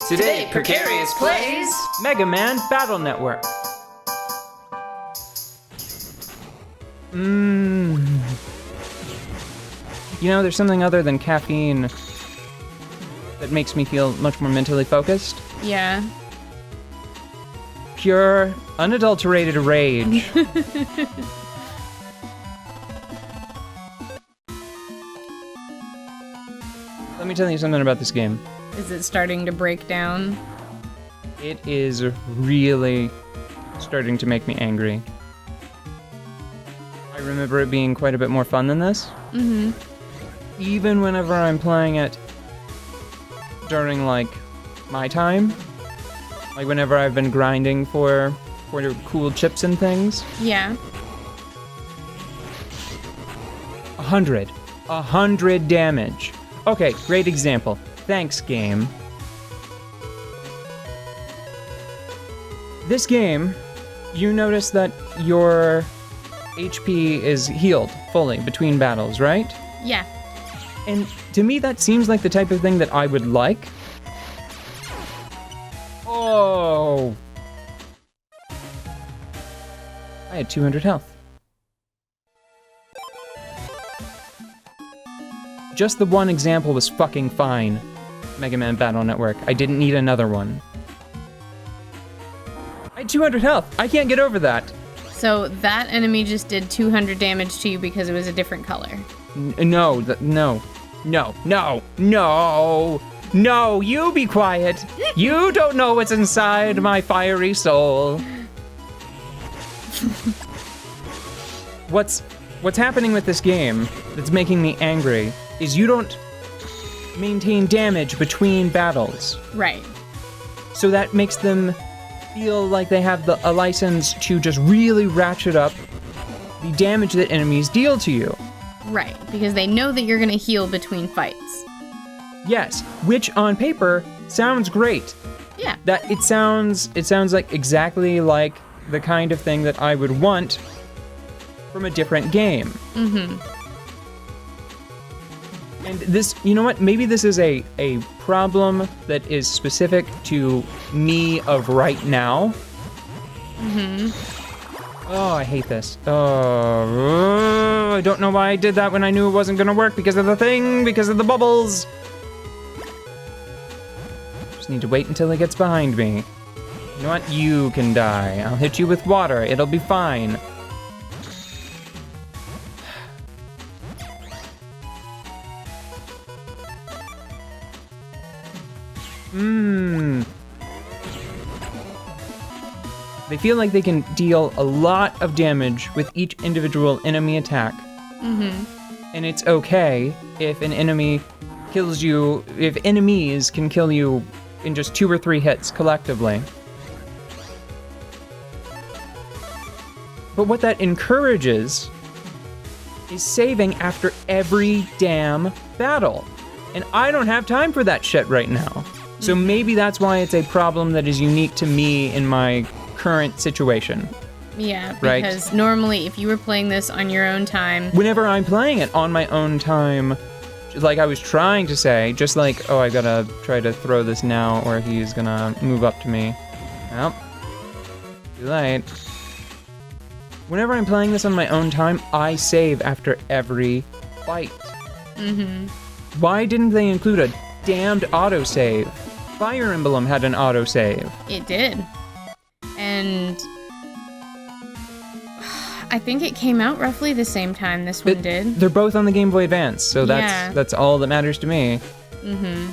Today, Precarious plays Mega Man Battle Network. You know, there's something other than caffeine that makes me feel much more mentally focused. Yeah. Pure, unadulterated rage. Let me tell you something about this game. Is it starting to break down? It is really starting to make me angry. I remember it being quite a bit more fun than this. Mm-hmm. Even whenever I'm playing it during, like, my time. Like, whenever I've been grinding for cool chips and things. Yeah. 100 damage. Okay, great example. Thanks, game. This game, you notice that your HP is healed fully between battles, right? Yeah. And to me, that seems like the type of thing that I would like. Oh! I had 200 health. Just the one example was fucking fine. Mega Man Battle Network. I didn't need another one. I had 200 health. I can't get over that. So that enemy just did 200 damage to you because it was a different color. No, you be quiet. You don't know what's inside my fiery soul. What's happening with this game that's making me angry is you don't maintain damage between battles. Right. So that makes them feel like they have a license to just really ratchet up the damage that enemies deal to you. Right, because they know that you're gonna heal between fights. Yes, which on paper sounds great. Yeah. That it sounds like exactly like the kind of thing that I would want from a different game. Mm-hmm. And this, you know what? Maybe this is a problem that is specific to me of right now. Mm-hmm. Oh, I hate this. Oh, I don't know why I did that when I knew it wasn't gonna work because of the thing, because of the bubbles. Just need to wait until it gets behind me. You know what? You can die. I'll hit you with water. It'll be fine. They feel like they can deal a lot of damage with each individual enemy attack. Mm-hmm. And it's okay if an enemy kills you, if enemies can kill you in just 2 or 3 hits collectively. But what that encourages is saving after every damn battle. And I don't have time for that shit right now. So maybe that's why it's a problem that is unique to me in my current situation. Yeah, right? Because normally if you were playing this on your own time... Whenever I'm playing it on my own time, like I was trying to say, just like, oh, I gotta try to throw this now or he's gonna move up to me. Well, too late. Whenever I'm playing this on my own time, I save after every fight. Mm-hmm. Why didn't they include a damned autosave? Fire Emblem had an autosave. It did. And I think it came out roughly the same time this one did. They're both on the Game Boy Advance, so Yeah. that's all that matters to me. Mm-hmm.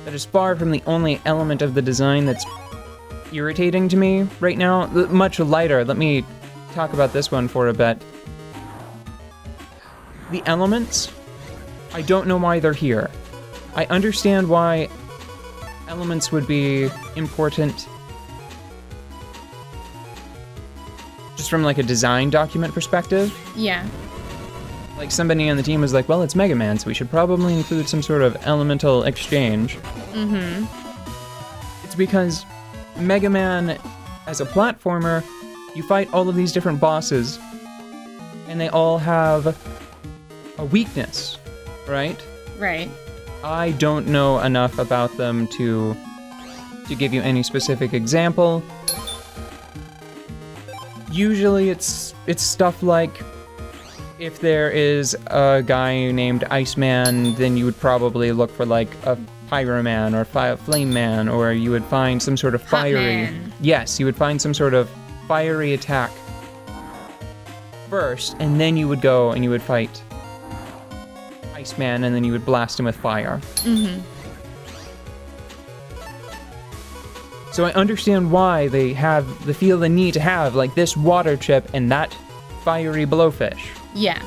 That is far from the only element of the design that's irritating to me right now. Much lighter. Let me talk about this one for a bit. The elements, I don't know why they're here. I understand why elements would be important just from like a design document perspective. Yeah. Like somebody on the team was like, well, it's Mega Man, so we should probably include some sort of elemental exchange. Mm-hmm. It's because Mega Man, as a platformer, you fight all of these different bosses, and they all have a weakness. right? Right. I don't know enough about them to give you any specific example. Usually it's stuff like, if there is a guy named Iceman, then you would probably look for like a Pyroman or Flame Man, or you would find some sort of fiery... Hotman. Yes, you would find some sort of fiery attack first, and then you would go and you would fight Iceman, and then you would blast him with fire. Mm-hmm. So I understand why they feel the need to have like this water chip and that fiery blowfish. Yeah.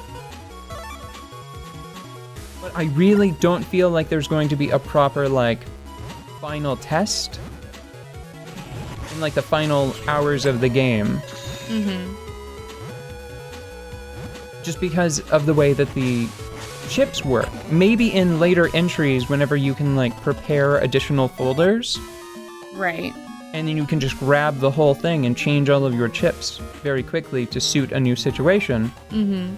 But I really don't feel like there's going to be a proper like final test in like the final hours of the game. Mm-hmm. Just because of the way that the chips work. Maybe in later entries, whenever you can like prepare additional folders, Right. and then you can just grab the whole thing and change all of your chips very quickly to suit a new situation. Mm-hmm.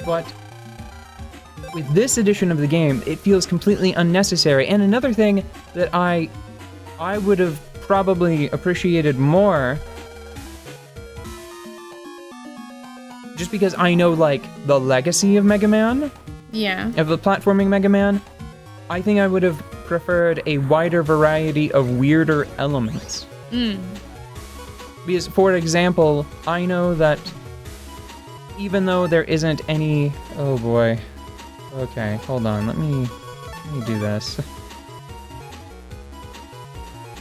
But with this edition of the game, it feels completely unnecessary. And another thing that I would have probably appreciated more, just because I know like the legacy of Mega Man, Yeah. of the platforming Mega Man, I think I would have preferred a wider variety of weirder elements. Because, for example, I know that even though there isn't any... Oh boy. Okay, hold on, let me do this.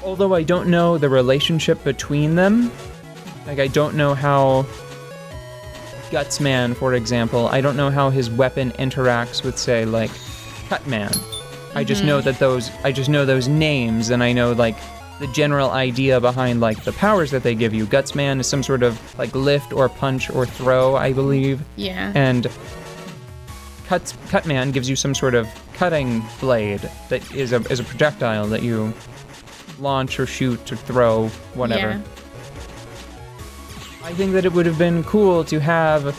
Although I don't know the relationship between them, like I don't know how Gutsman, for example, I don't know how his weapon interacts with, say, like, Cutman. I just know that those names, and I know like the general idea behind like the powers that they give you. Gutsman is some sort of like lift or punch or throw, I believe. Yeah. And Cutman gives you some sort of cutting blade that is a projectile that you launch or shoot or throw, whatever. Yeah. I think that it would have been cool to have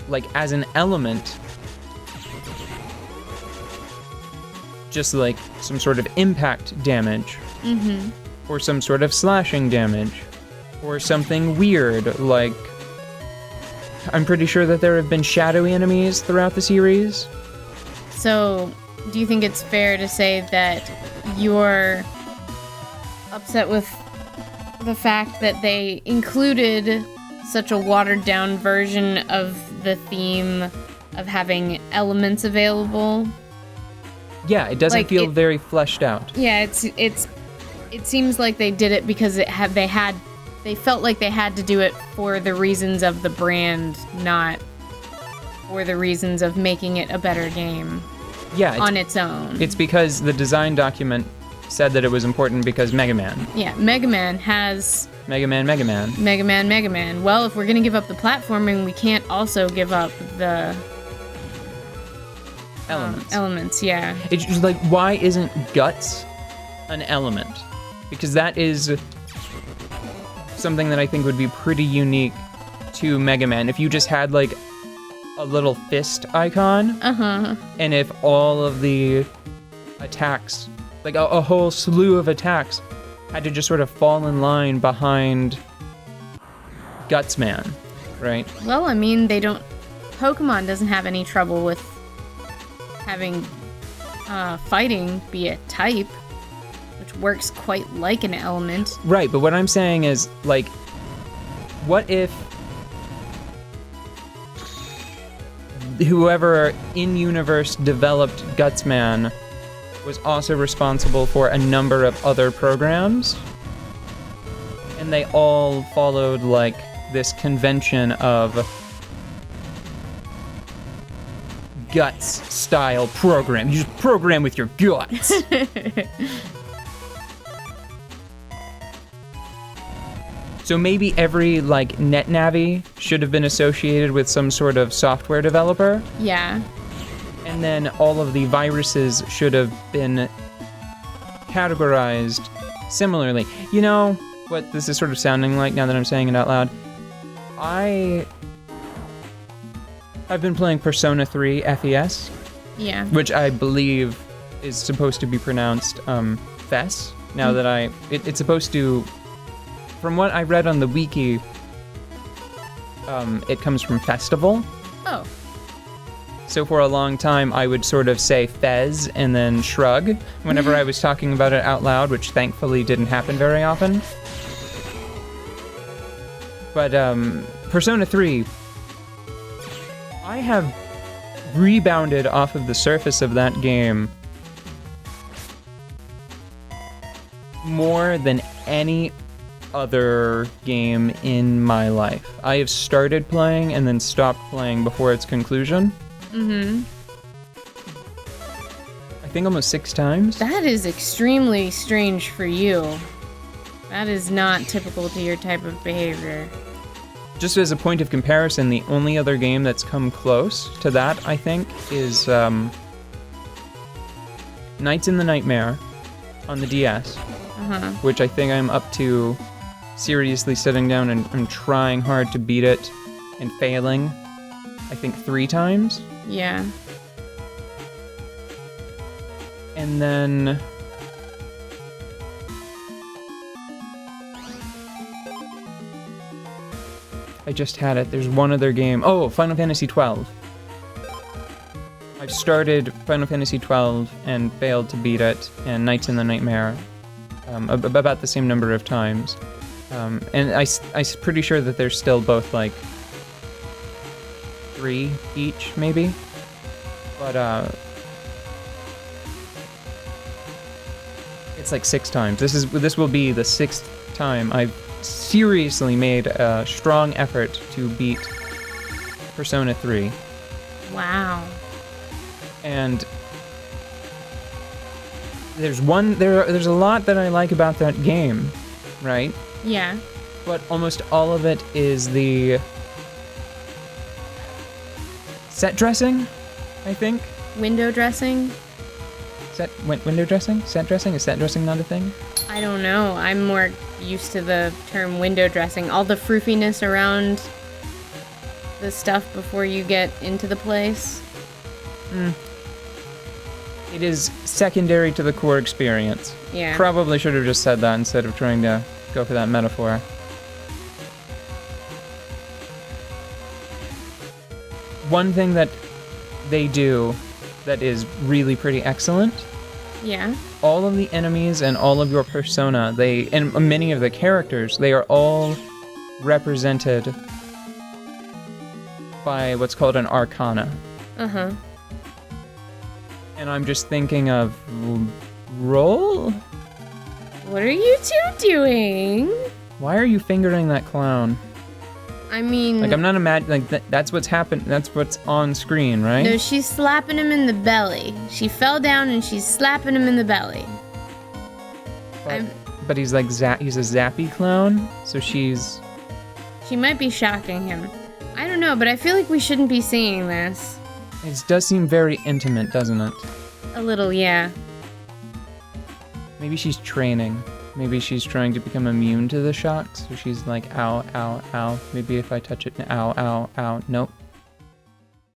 like as an element just like some sort of impact damage, or some sort of slashing damage, or something weird like, I'm pretty sure that there have been shadowy enemies throughout the series. So, do you think it's fair to say that you're upset with the fact that they included such a watered down version of the theme of having elements available? Yeah, it doesn't Like, feel very fleshed out. Yeah, it seems like they did it because they felt like they had to do it for the reasons of the brand, not for the reasons of making it a better game. Yeah, on its own. It's because the design document said that it was important because Mega Man. Yeah, Mega Man has Mega Man. Mega Man. Well, if we're gonna give up the platforming, we can't also give up the elements, yeah. It's just like, why isn't Guts an element? Because that is something that I think would be pretty unique to Mega Man. If you just had like a little fist icon, and if all of the attacks, like a whole slew of attacks, had to just sort of fall in line behind Gutsman, right? Well, I mean, Pokemon doesn't have any trouble with having fighting be a type, which works quite like an element. Right, but what I'm saying is, like, what if whoever in-universe developed Gutsman was also responsible for a number of other programs, and they all followed, like, this convention of Guts-style program. You just program with your guts. So maybe every, like, NetNavi should have been associated with some sort of software developer. Yeah. And then all of the viruses should have been categorized similarly. You know what this is sort of sounding like now that I'm saying it out loud? I I've been playing Persona 3 FES, Yeah. which I believe is supposed to be pronounced Fes. Now that it's supposed to, from what I read on the wiki, it comes from festival. Oh. So for a long time, I would sort of say Fez and then shrug whenever I was talking about it out loud, which thankfully didn't happen very often. But Persona 3, I have rebounded off of the surface of that game more than any other game in my life. I have started playing and then stopped playing before its conclusion. Mm-hmm. I think almost 6 times. That is extremely strange for you. That is not typical to your type of behavior. Just as a point of comparison, the only other game that's come close to that, I think, is Nights in the Nightmare on the DS, which I think I'm up to seriously sitting down and trying hard to beat it and failing, I think 3 times. Yeah. And then I just had it. There's one other game. Oh, Final Fantasy XII. I've started Final Fantasy XII and failed to beat it, and Nights in the Nightmare about the same number of times. And I'm pretty sure that there's still both like 3 each, maybe. But it's like 6 times. This will be the 6th time I've seriously made a strong effort to beat Persona 3. Wow. And there's a lot that I like about that game, right? Yeah. But almost all of it is the set dressing, I think. Window dressing? Window dressing? Set dressing? Is set dressing not a thing? I don't know. I'm more used to the term window dressing. All the froofiness around the stuff before you get into the place. It is secondary to the core experience. Yeah. Probably should have just said that instead of trying to go for that metaphor. One thing that they do that is really pretty excellent, Yeah. all of the enemies and all of your persona, and many of the characters, they are all represented by what's called an arcana. Uh-huh. And I'm just thinking of roll? What are you two doing? Why are you fingering that clown? I mean... Like, I'm not imagining, like, that's what's happened, that's what's on screen, right? No, she's slapping him in the belly. She fell down and she's slapping him in the belly. But he's like, he's a zappy clown, so she might be shocking him. I don't know, but I feel like we shouldn't be seeing this. It does seem very intimate, doesn't it? A little, yeah. Maybe she's training. Maybe she's trying to become immune to the shocks, so she's like, ow, ow, ow. Maybe if I touch it, ow, ow, ow. Nope.